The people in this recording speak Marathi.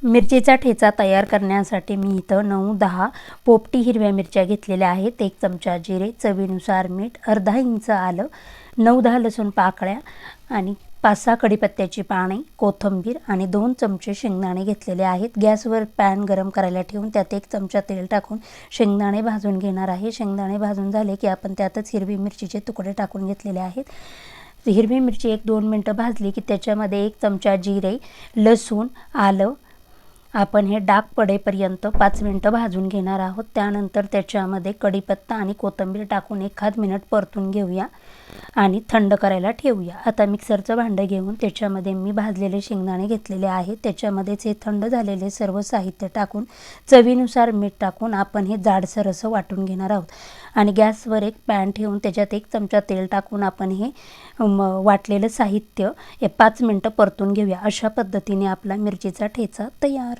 मिरचीचा ठेचा तयार करण्यासाठी मी इथं 9-10 पोपटी हिरव्या मिरच्या घेतलेल्या आहेत, 1 चमचा जिरे, चवीनुसार मीठ, अर्धा इंच आलं, 9-10 लसूण पाकळ्या आणि 5-6 कढीपत्त्याची पाने, कोथिंबीर आणि 2 चमचे शेंगदाणे घेतलेले आहेत। गॅसवर पॅन गरम करायला ठेवून त्यात 1 चमचा तेल टाकून शेंगदाणे भाजून घेणार आहे। शेंगदाणे भाजून झाले की आपण त्यातच हिरवी मिरचीचे तुकडे टाकून घेतलेले आहेत। हिरवी मिरची 1-2 मिनिटं भाजली की त्याच्यामध्ये 1 चमचा जिरे, लसूण, आलं आपण हे डाग पडेपर्यंत 5 मिनिटं भाजून घेणार आहोत। त्यानंतर त्याच्यामध्ये कढीपत्ता आणि कोथिंबीर टाकून 1 मिनिट परतून घेऊया आणि थंड करायला ठेवूया। आता मिक्सरचं भांडं घेऊन त्याच्यामध्ये मी भाजलेले शेंगदाणे घेतलेले आहेत, त्याच्यामध्येच हे थंड झालेले सर्व साहित्य टाकून चवीनुसार मीठ टाकून आपण हे जाडसर असं वाटून घेणार आहोत। आणि गॅसवर एक पॅन ठेवून त्याच्यात 1 चमचा तेल टाकून आपण हे वाटलेलं साहित्य 5 मिनिटं परतून घेऊया। अशा पद्धतीने आपला मिरचीचा ठेचा तयार।